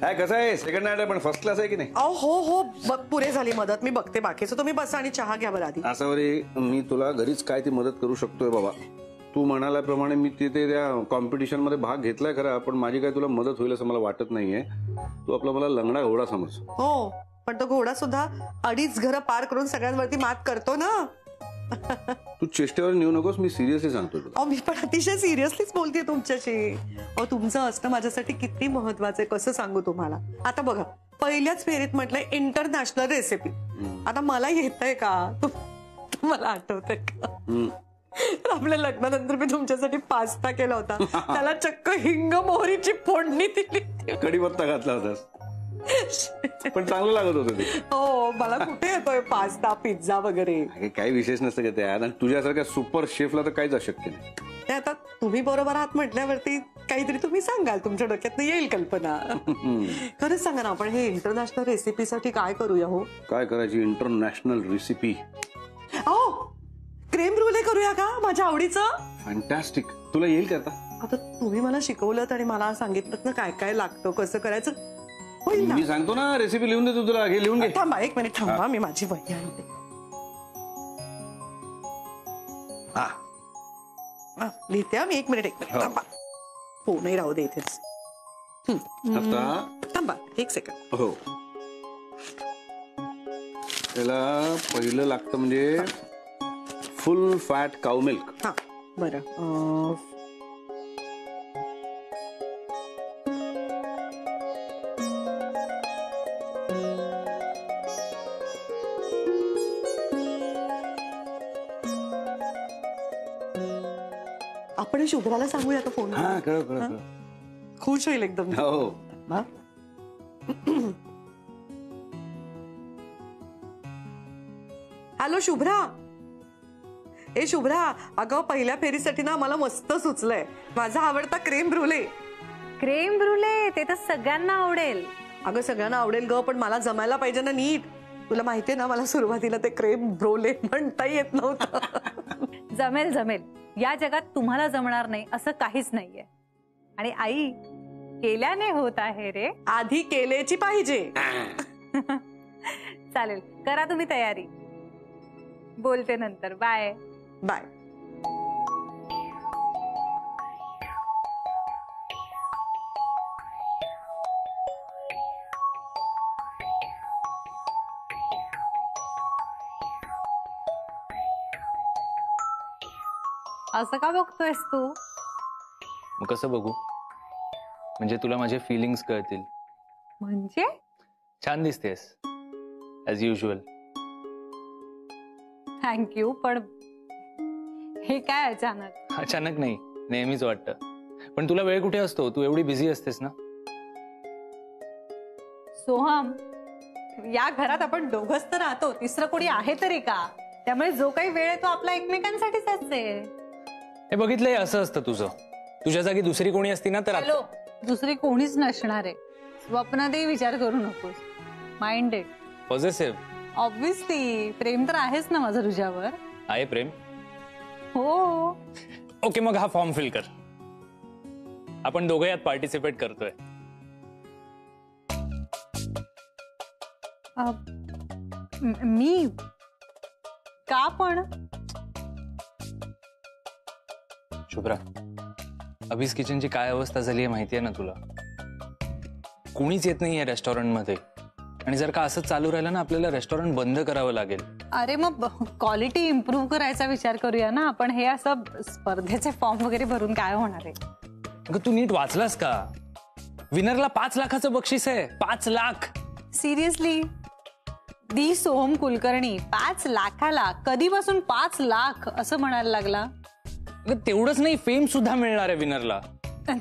काय कसं आहे सेकंड नाईट आहे पण फर्स्ट क्लास आहे की नाही? हो पुरे झाली मदत. मी बघते बाकीचं. तुम्ही बसा आणि चहा घ्या बरं आधी. असं वरी मी तुला घरीच काय ती मदत करू शकतोय बाबा. तू म्हणाल्याप्रमाणे मी तिथे त्या कॉम्पिटिशन मध्ये भाग घेतलाय खरा, पण माझी काय तुला मदत होईल असं मला वाटत नाहीये. तू आपला मला लंगडा घोडा समज. हो पण तो घोडा सुद्धा 2.5 घरं पार करून सगळ्यांवरती मात करतो ना. तू चेष्टेवर नेऊ नकोस, मी सिरियसली सांगतो. मी पण अतिशय सिरियसलीच बोलते तुमच्याशी. तुमचं असणं माझ्यासाठी किती महत्वाचं आहे कसं सांगू तुम्हाला. आता बघा, पहिल्याच फेरीत म्हटलंय इंटरनॅशनल रेसिपी. आता मला येतंय का? तुम्हाला आठवतंय का आपल्या लग्नानंतर मी तुमच्यासाठी पास्ता केला होता. त्याला चक्क हिंग मोहरीची फोडणी दिली, कढीपत्ता घातला होतास, पण चांगलं लागत होतं ते. हो मला कुठे येतोय पास्ता पिझ्झा वगैरे. काही विशेष नसतं का त्यात, आणि तुझ्यासारख्या सुपर शेफला तर काहीच अशक्य नाही. ते आता तुम्ही बरोबर आहात म्हटल्यावरती काहीतरी तुम्ही सांगाल, तुमच्या डोक्यात येईल कल्पना. खरंच सांगा ना, आपण हे इंटरनॅशनल रेसिपीसाठी काय करूया? हो काय करायची इंटरनॅशनल रेसिपी? क्रीम ब्रुले करूया का? माझ्या आवडीचं. फॅन्टॅस्टिक. तुला येईल का? आता तुम्ही मला शिकवलं आणि मला सांगितलं ना काय काय लागतं, कसं करायचं. होईल ना? मी सांगतो ना, रेसिपी लिहून देतो तुला. घे लिहून घे. थांबा 1 मिनिट थांबा, मी माझी वही आणते. लिहिते मी. 1 मिनिट थांबा. हो नाही राहू दे इथेच. थांबा 1 सेकंड. हो त्याला पहिलं लागतं म्हणजे फुल फॅट काऊ मिल्क. हा बरं. आपण शुभ्राला सांगूया आता फोन. हा कळ खुश होईल एकदम. हो. हॅलो शुभ्रा. शुभ्रा, अगं पहिल्या फेरीसाठी ना मला मस्त सुचलंय. माझा आवडता क्रीम ब्रुले. क्रीम ब्रुले ते तर सगळ्यांना आवडेल. अगं सगळ्यांना आवडेल ग, पण मला जमायला पाहिजे ना नीट. तुला माहितीये ना, मला सुरुवातीला ते क्रीम ब्रोले म्हणता येत नव्हतं. जमेल जमेल. या जगात तुम्हाला जमणार नाही असं काहीच नाहीये. आणि आई, केल्याने होत आहे रे. आधी केलेची पाहिजे. चालेल, करा तुम्ही तयारी. बोलते नंतर. Bye bye. असं का बघतोयस तू? मग कसं बघू? म्हणजे तुला माझे फिलिंग्स कळतील. म्हणजे? छान दिसतेस ॲज युजुअल. थँक्यू, पण हे काय अचानक? अचानक नाही, नेहमीच वाटतं. पण तुला वेळ कुठे असतो? तू एवढी बिझी असतेस ना. सोहम, या घरात आपण दोघंच तर राहतो, तिसरं कोणी आहे तरी का? त्यामुळे जो काही वेळ आहे तो आपला एकमेकांसाठीच असते. हे बघितलंय, असं असतं तुझं. तुझ्या जागी दुसरी कोणी असती ना तर. हॅलो, दुसरी कोणीच नसणार आहे. स्वप्नातही विचार करू नकोस. माइंडेड. पॉझिटिव्ह. ऑब्व्हियसली. प्रेम तर आहेच ना माझं तुझ्यावर. आहे प्रेम? हो. ओके, मग हा फॉर्म फिल कर. आपण दोघं यात पार्टिसिपेट करतोय. मी का पण? शुभ्रा, अभीस किचनची काय अवस्था झाली आहे माहितीये ना तुला. कोणीच येत नाहीये रेस्टॉरंटमध्ये, आणि जर का असंच चालू राहिलं ना, आपल्याला रेस्टॉरंट बंद करावं लागेल. अरे मग क्वालिटी इम्प्रूव्ह करायचा विचार करूया ना आपण. हे असं स्पर्धेचे फॉर्म वगैरे भरून काय होणार आहे? अगं तू नीट वाचलास का? विनरला 5 लाखाचं बक्षीस आहे. 5 लाख. सिरियसली? दी सोहम कुलकर्णी 5 लाखाला कधीपासून 5 लाख असं म्हणायला लागला? तेवढंच नाही, फेम सुद्धा मिळणार आहे विनरला.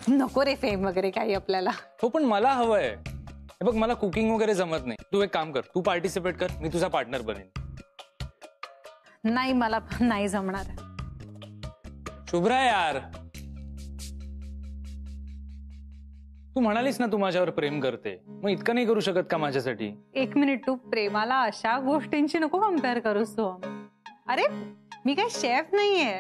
नको रे फेम वगैरे काही आपल्याला. हो पण मला हवंय. हे बघ, मला कुकिंग वगैरे जमत नाही. तू एक काम कर, तू पार्टिसिपेट कर, मी तुझा पार्टनर बनेन. नाही, मला नाही जमणार. शुभ्रा यार, तू म्हणालीस ना तू माझ्यावर प्रेम करते, मग इतकं नाही करू शकत का माझ्यासाठी? 1 मिनिट, तू प्रेमाला अशा गोष्टींची नको कम्पेअर करूस सोहम. अरे मी काय शेफ नाहीये.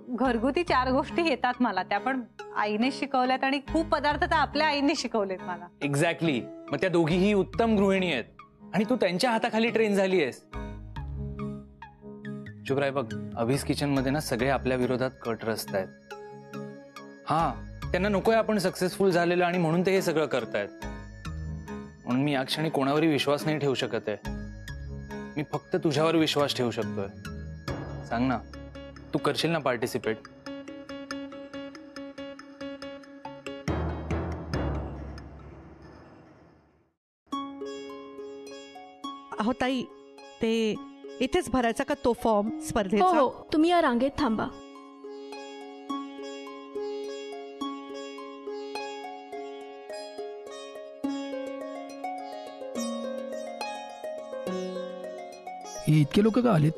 घरगुती 4 गोष्टी येतात मला, त्या पण आईने शिकवल्यात आणि खूप पदार्थ तर आपल्या आईने शिकवलेत मला. एक्झॅक्टली. मग त्या दोघीही उत्तम गृहिणी आहेत आणि तू त्यांच्या हाताखाली ट्रेन झाली आहेस. शुभ्रा, बघ, अभीस किचन मध्ये ना सगळे आपल्या विरोधात कट रचतायत. हा, त्यांना नकोय आपण सक्सेसफुल झालेलं आणि म्हणून ते हे सगळं करतायत. म्हणून मी या क्षणी कोणावरही विश्वास नाही ठेवू शकत आहे. मी फक्त तुझ्यावर विश्वास ठेवू शकतोय. सांग ना, तू करशील ना पार्टिसिपेट? अहो ताई, ते इथेच भरायचा का तो फॉर्म हो स्पर्धेचा? हो, तुम्ही या रांगेत थांबा. हे इतके लोक का आलेत?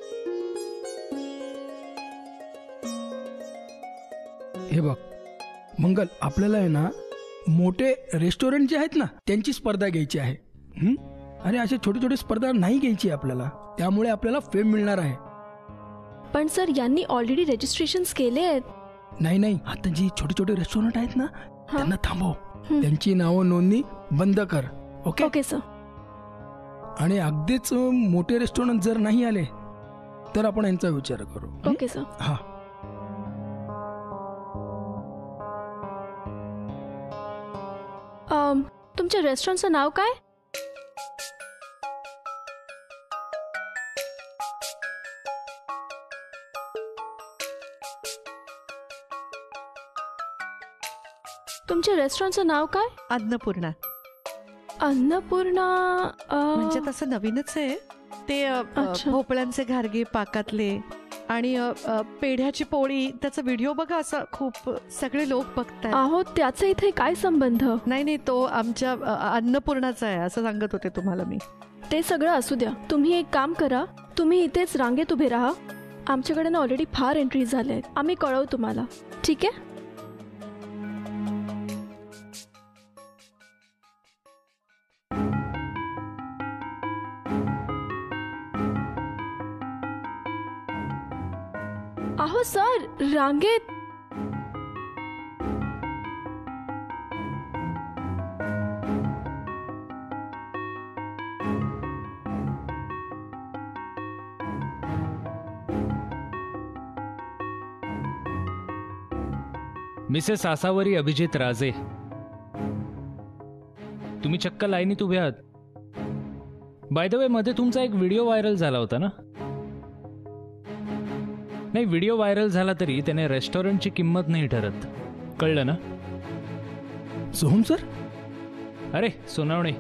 हे बघ मंगल, आपल्याला आहे ना मोठे रेस्टॉरंट जे आहेत ना त्यांची स्पर्धा घ्यायची आहे. अरे असे छोटे छोटे स्पर्धा नाही घ्यायची आपल्याला, त्यामुळे आपल्याला फेम मिळणार आहे. पण सर, यांनी ऑलरेडी रजिस्ट्रेशन केले आहेत. नाही नाही, आता जी छोटे छोटे रेस्टॉरंट आहेत ना त्यांना थांबव, त्यांची नावं नोंदणी बंद कर. Okay okay sir. आणि अगदीच मोठे रेस्टॉरंट जर नाही आले तर आपण यांचा विचार करू. Okay sir. हा, तुमच्या रेस्टॉरंटचं नाव काय? तुमच्या रेस्टॉरंटचं नाव काय? अन्नपूर्णा. अन्नपूर्णा. म्हणजे तसं नवीनच आहे ते. अच्छा. भोपळ्यांचे घारगे पाकातले आणि पेढ्याची पोळी, त्याचा व्हिडिओ बघा, असं खूप सगळे लोक बघतात. आहो, त्याचा इथे काय संबंध? नाही नाही, तो आमच्या अन्नपूर्णाचा आहे असं सांगत होते तुम्हाला मी. ते सगळं असू द्या. तुम्ही एक काम करा, तुम्ही इथेच रांगेत उभे राहा. आमच्याकडे ना ऑलरेडी फार एंट्री झाल्या आहेत. आम्ही कळवू तुम्हाला. ठीक आहे? अहो सर, रांगेत. मिसेस आसावरी अभिजित राजे, तुम्ही चक्क लाईनीत उभे आहात. बाय द वे, मध्ये तुमचा एक व्हिडिओ व्हायरल झाला होता ना? नाही, व्हिडिओ व्हायरल झाला तरी त्याने रेस्टॉरंटची किंमत नाही ठरत, कळलं ना? सोहम सर? अरे सोनावणे,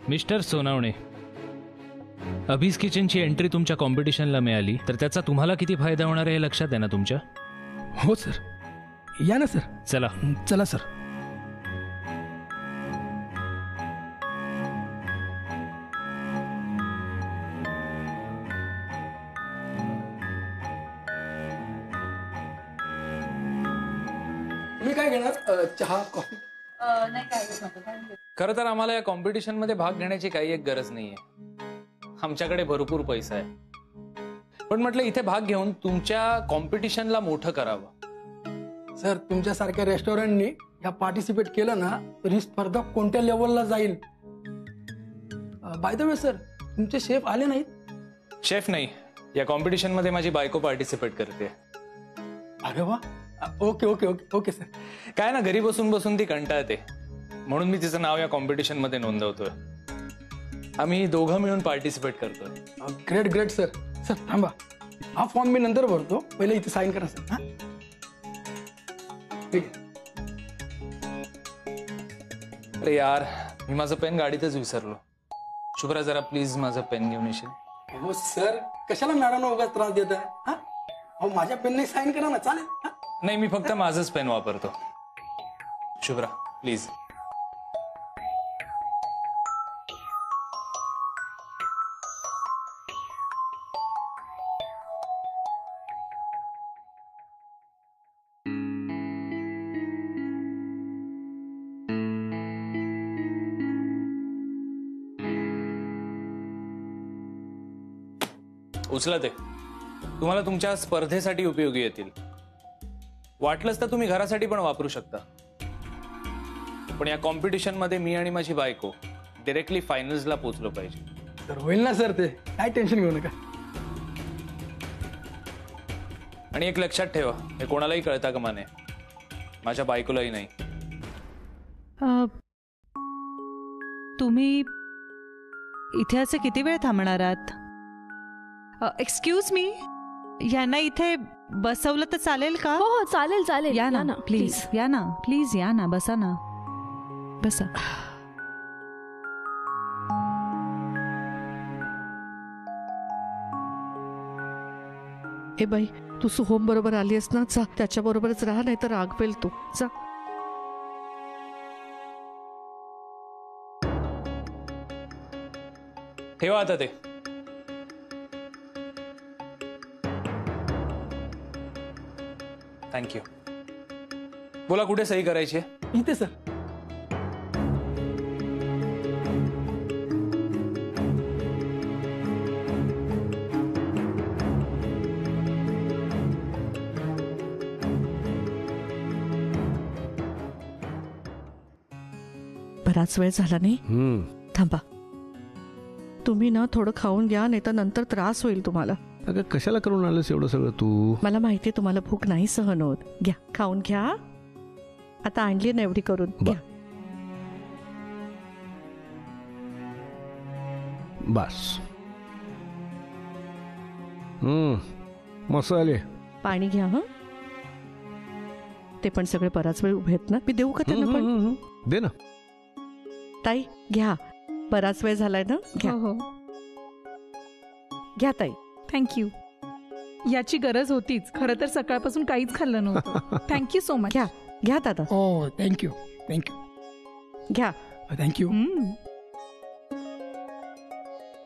मिस्टर सोनावणे, अभीस किचनची एंट्री तुमच्या कॉम्पिटिशनला मिळाली तर त्याचा तुम्हाला किती फायदा होणार आहे हे लक्षात आहे ना तुमच्या? हो सर, या ना सर. चला. चला सर. तुम्ही काय घेणार? चहा, कॉफी? खरं तर आम्हाला या कॉम्पिटिशन मध्ये भाग घेण्याची काही एक गरज नाहीये. आमच्याकडे भरपूर पैसा आहे. पण म्हटलं इथे भाग घेऊन तुमच्या कॉम्पिटिशनला मोठं करावं. सर, तुमच्यासारख्या रेस्टॉरंटनी ह्या पार्टिसिपेट केलं ना तर ही स्पर्धा कोणत्या लेवलला जाईल. बाय द वे सर, तुमचे शेफ आले नाहीत? शेफ नाही, या कॉम्पिटिशन मध्ये माझी बायको पार्टिसिपेट करते. अरे वा. Okay okay okay okay sir. काय ना, घरी बसून बसून ती कंटाळते, म्हणून मी तिचं नाव या कॉम्पिटिशन मध्ये नोंदवतोय. आम्ही दोघं मिळून पार्टिसिपेट करतोय. Great great sir. सर थांबा, हा फॉर्म मी नंतर भरतो, पहिले इथे साईन करा सर. हा, ठीक आहे. अरे यार, मी माझं पेन गाडीतच विसरलो. शुभ्रा, जरा प्लीज माझं पेन घेऊन येशील? हो सर, कशाला मॅडम उगाच त्रास देत आहे? हा, हो माझ्या पेनने साईन करा ना, चालेल? हा? नाही, मी फक्त माझंच पेन वापरतो. शुभ्रा प्लीज. उचला ते. तुम्हाला तुमच्या स्पर्धेसाठी उपयोगी येतील. वाटलंच तर तुम्ही घरासाठी पण वापरू शकता. पण या कॉम्पिटिशन मध्ये मी आणि माझी बायको डायरेक्टली फायनल्सला पोहोचलो पाहिजे. तर होईल ना सर, ते काय टेन्शन घेऊ नका. आणि एक लक्षात ठेवा, हे कोणालाही कळता कामा नये, माझ्या बायकोलाही नाही. तुम्ही इथे असे किती वेळ थांबणार आहात? एक्सक्यूज मी, यांना इथे बसवलं तर चालेल का? हो हो चालेल चालेल. या ना प्लीज, या ना प्लीज, या ना, बसा ना, बसा. ए बाई, तू सोहम बरोबर आलीस ना, जा त्याच्या बरोबरच राहा, नाही तर रागवेल तू. जा. ठेवा आता ते. थँक्यू. बोला, कुठे सही करायची आहे? इथे सर. बराच वेळ झाला नाही, थांबा. तुम्ही ना थोडं खाऊन घ्या, नाही तर नंतर त्रास होईल तुम्हाला. अगं कशाला करून आलंस एवढं सगळं तू? मला माहितीये तुम्हाला भूक नाही सहन होत. घ्या, खाऊन घ्या. आता आणली ना एवढी करून, घ्या. बस. मसाले. पाणी घ्या. हं, ते पण सगळे बराच वेळ उभे आहेत ना, मी देऊ का त्यांना पण? दे ना. ताई घ्या, बराच वेळ झालाय ना, घ्या. हो, घ्या ताई. थँक्यू. याची गरज होतीच. खरं तर सकाळपासून काहीच खाल्लं नव्हतं. Thank you so much. घ्या घ्या दादा. हो थँक्यू थँक्यू घ्या. थँक्यू.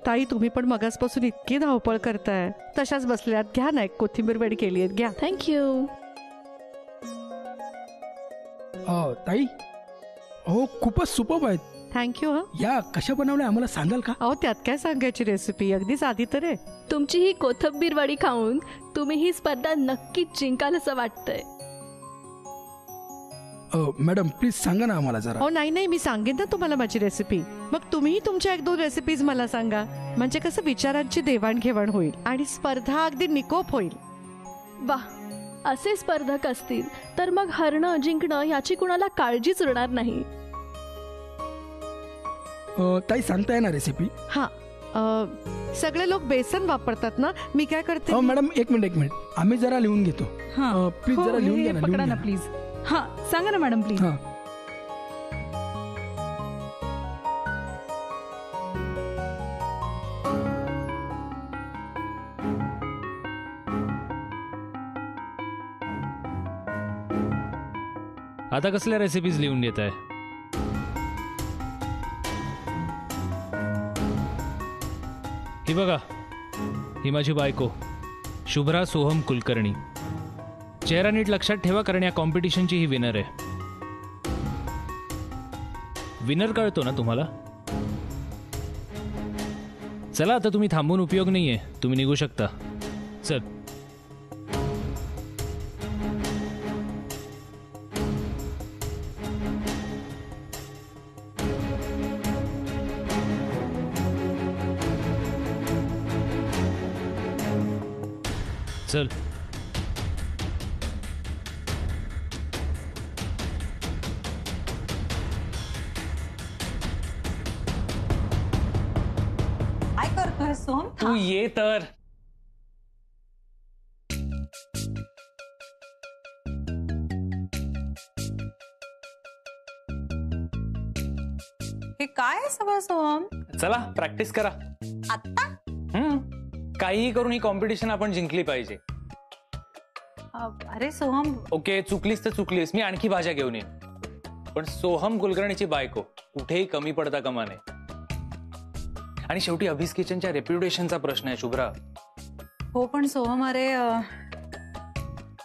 ताई, तुम्ही पण मगासपासून इतकी धावपळ करताय, तशाच बसल्यात. घ्या ना, एक कोथिंबीर वडी केली आहे, घ्या. थँक्यू. ताई, हो खूपच सुपर्ब आहेत. थँक्यू. हं, या कशा बनवल्या आम्हाला सांगाल का? अहो त्यात काय सांगायची रेसिपी, अगदी साधी तर आहे. तुमची ही कोथिंबीर वडी खाऊन तुम्ही ही स्पर्धा नक्कीच जिंकाल असं वाटतंय. मॅडम प्लीज सांगा ना आम्हाला जरा. हो नाही नाही, मी सांगेन ना तुम्हाला माझी रेसिपी. मग तुम्ही तुमच्या 1-2 रेसिपीज मला सांगा, म्हणजे कसं विचारांची देवाणघेवाण होईल आणि स्पर्धा अगदी निकोप होईल. वा, असे स्पर्धक असतील तर मग हरणं जिंकणं याची कुणाला काळजीच उरणार नाही. ताई सांगता येणार रेसिपी? हा, सगळे लोक बेसन वापरतात ना, मी काय करते. मॅडम एक मिनिट, आम्ही जरा लिहून घेतो. प्लीज जरा लिहून घ्या ना. पकडा ना प्लीज. हा सांगा ना मॅडम प्लीज. हा. आता कसल्या रेसिपीज लिहून घेत आहे? ही बघा, ही माझी बायको शुभ्रा सोहम कुलकर्णी. चेहरा नीट लक्षात ठेवा, कारण या कॉम्पिटिशनची ही विनर आहे. विनर कळतो ना तुम्हाला? चला आता, तुम्ही थांबून उपयोग नाहीये, तुम्ही निघू शकता. चल. चल. काय करतोय सोहम? तू ये तर. हे काय आहे सगळं सोहम? चला प्रॅक्टिस करा. आत्ता? काहीही करून ही कॉम्पिटिशन आपण जिंकली पाहिजे. अरे सोहम, ओके, चुकलीस तर चुकलीस, मी आणखी भाज्या घेऊन येईन. पण सोहम कुलकर्णीची बायको कुठेही कमी पडता कामा नये. आणि शेवटी अभीस किचनच्या रेप्युटेशनचा प्रश्न आहे शुभ्रा. हो पण सोहम, अरे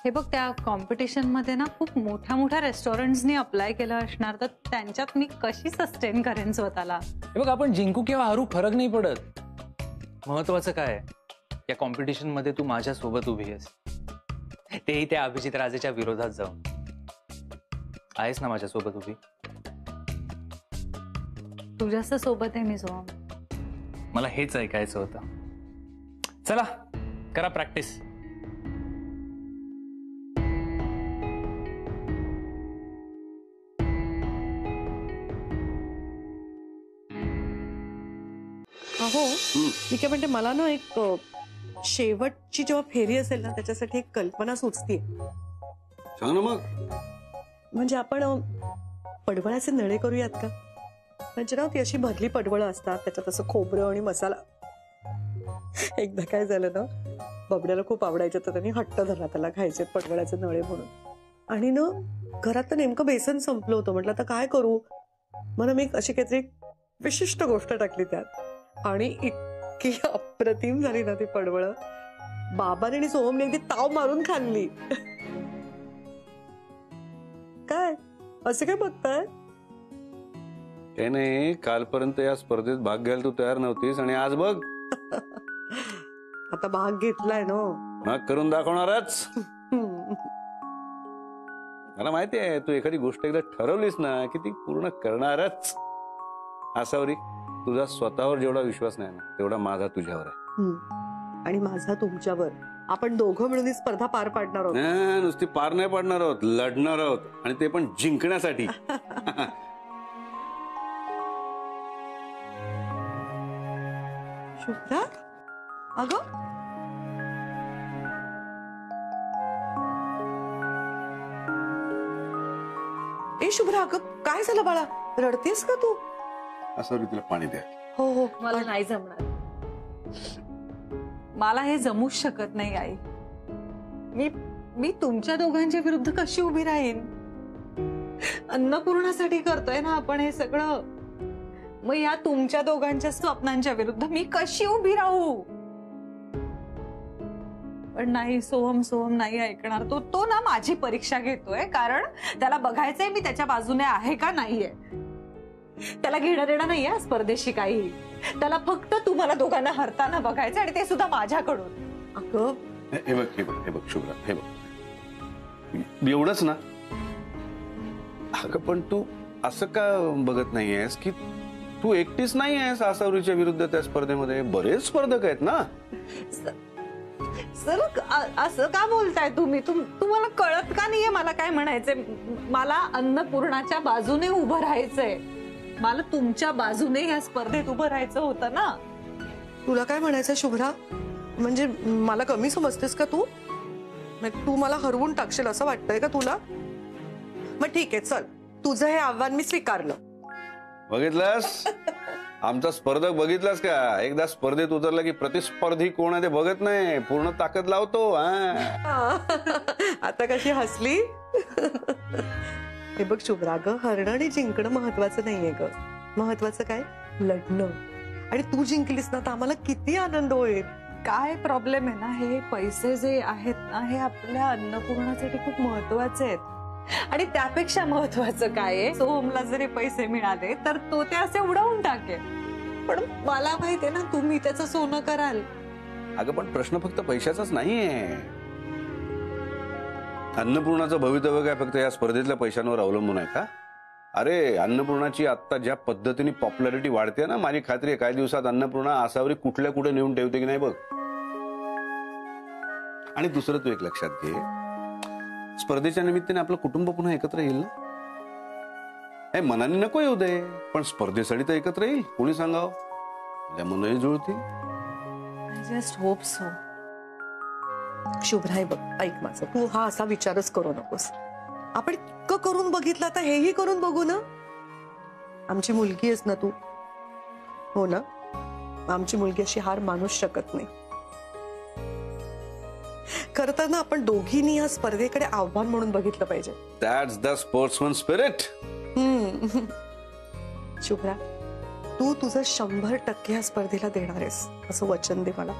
हे बघ, त्या कॉम्पिटिशन मध्ये ना खूप मोठ्या मोठ्या रेस्टॉरंट्सनी अप्लाय केलं असणार, तर त्यांच्यात मी कशी सस्टेन करेन स्वतःला? हे बघ, आपण जिंकू किंवा हरू फरक नाही पडत. महत्वाचं काय आहे, या कॉम्पिटिशन मध्ये तू माझ्या सोबत उभी आहेस, तेही त्या अभिजित राजेच्या विरोधात जाऊन. आहेस ना माझ्या सोबत उभी? तुझ्याच सोबत आहे मी सोहम. मला हेच ऐकायचं होतं. चला करा प्रॅक्टिस. अहो मी काय म्हणते, मला ना एक शेवटची जेव्हा फेरी असेल ना त्याच्यासाठी एक कल्पना सुचते. सांग ना मग. म्हणजे आपण पडवळाचे नळे करूयात का? म्हणजे ना ती अशी भरली पडवळं असतात, त्याच्यात असं खोबरं आणि मसाला. एकदा काय झालं ना, बबड्याला खूप आवडायचं तर त्यांनी हट्ट धरला त्याला खायचे पडवळाचे नळे म्हणून. आणि ना घरात तर नेमकं बेसन संपलं होतं. म्हटलं आता काय करू, म्हणून मी अशी काहीतरी विशिष्ट गोष्ट टाकली त्यात आणि इतकी अप्रतिम झाली ना ती पडवळ. बाबाने आणि सोहमने अगदी ताव मारून खाल्ली. काय असं काय बघताय? काही नाही, कालपर्यंत या स्पर्धेत भाग घ्यायला तू तयार नव्हतीस आणि आज बघ आता भाग घेतलाय ना. भाग करून दाखवणारच. मला माहिती आहे तू एखादी गोष्ट एकदा ठरवलीस ना की ती पूर्ण करणारच. आसावरी, तुझा स्वतःवर जेवढा विश्वास नाही ना तेवढा माझा तुझ्यावर आहे. आणि माझा तुमच्यावर. आपण दोघं मिळून ही स्पर्धा पार पाडणार आहोत. नुसती पार नाही पाडणार आहोत, लढणार आहोत आणि ते पण जिंकण्यासाठी. शुभ्रा, अगं ए शुभ्रा, अगं काय झालं बाळा, रडतेस का तू? असं तिला पाणी द्या. हो हो, मला नाही जमणार. मला हे जमूच शकत नाही आई. मी तुमच्या दोघांच्या विरुद्ध कशी उभी राहीन? अन्नपूर्णासाठी करतोय ना आपण हे सगळं. मग या तुमच्या दोघांच्या स्वप्नांच्या विरुद्ध मी कशी उभी राहू? पण नाही, सोहम नाही ऐकणार. तो ना माझी परीक्षा घेतोय, कारण त्याला बघायचंय मी त्याच्या बाजूने आहे का नाहीये. त्याला घेणं देणं नाहीये स्पर्धेशी काही. त्याला फक्त तुम्हाला दोघांना हरताना बघायचं, आणि ते सुद्धा माझ्याकडून. अगं हे बघ शुभ्रा, हे बघ एवढंच ना. अगं पण तू असं का बघत नाहीयेस की तू एकटीच नाही आहेस आसावरीच्या विरुद्ध त्या स्पर्धेमध्ये. बरेच स्पर्धक आहेत ना. सर असं का बोलताय तुम्ही? तुम्हाला कळत का नाहीये मला काय म्हणायचंय? मला अन्नपूर्णाच्या बाजूने उभं राहायचंय. मला तुमच्या बाजूने या स्पर्धेत उभं राहायचं होतं ना. तुला काय म्हणायचं शुभ्रा? म्हणजे मला कमी समजतेस का तू? तू मला हरवून टाकशील असं वाटतंय का तुला? मग ठीक आहे, चल, तुझं हे आव्हान मी स्वीकारलं. बघितलंस आमचा स्पर्धक? बघितलास का? एकदा स्पर्धेत उतरला की प्रतिस्पर्धी कोण आहे ते बघत नाही, पूर्ण ताकद लावतो. आता कशी हसली. हे बघ शुभ्रा, ग हरणं आणि जिंकणं महत्वाचं नाहीये ग. महत्वाचं काय? लढणं. आणि तू जिंकलीस ना तर आम्हाला किती आनंद होईल. काय प्रॉब्लेम आहे ना, हे पैसे जे आहेत ना हे आपल्या अन्नपूर्णासाठी खूप महत्वाचे आहेत. आणि त्यापेक्षा महत्वाचं काय आहे, सोहमला जरी पैसे मिळाले तर तो ते असे उडवून टाकेल. पण मला माहितीये ना तुम्ही त्याचं सोनं कराल. अगं पण प्रश्न फक्त पैशाचाच नाहीये. अन्नपूर्णाचं भवितव्य काय फक्त या स्पर्धेतल्या पैशांवर अवलंबून आहे का? अरे अन्नपूर्णाची आता ज्या पद्धतीने पॉप्युलॅरिटी वाढते ना, माझी खात्री आहे काही दिवसात अन्नपूर्णा आसावरी कुठल्या कुठे नेऊन ठेवते की नाही बघ. आणि दुसरं तू एक लक्षात घे, स्पर्धेच्या निमित्ताने आपलं कुटुंब पुन्हा एकत्र येईल ना. हे मनाने नको येऊ दे, पण स्पर्धेसाठी तर एकत्र येईल. कोणी सांगावं, त्या मनही जुळतील. Just hope so. शुभ्रा, हे बघ, ऐक माझं, तू हा असा विचारच करू नकोस. आपण इतकं करून बघितलं, आता हेही करून बघू ना. आमची मुलगी आहेस ना तू, हो ना? आमची मुलगी अशी हार मानूच शकत नाही. खरं तर ना आपण दोघींनी या स्पर्धेकडे आव्हान म्हणून बघितलं पाहिजे. That's the sportsman spirit. Shubhra, तू तुझं 100% या स्पर्धेला देणार आहेस असं वचन दे मला.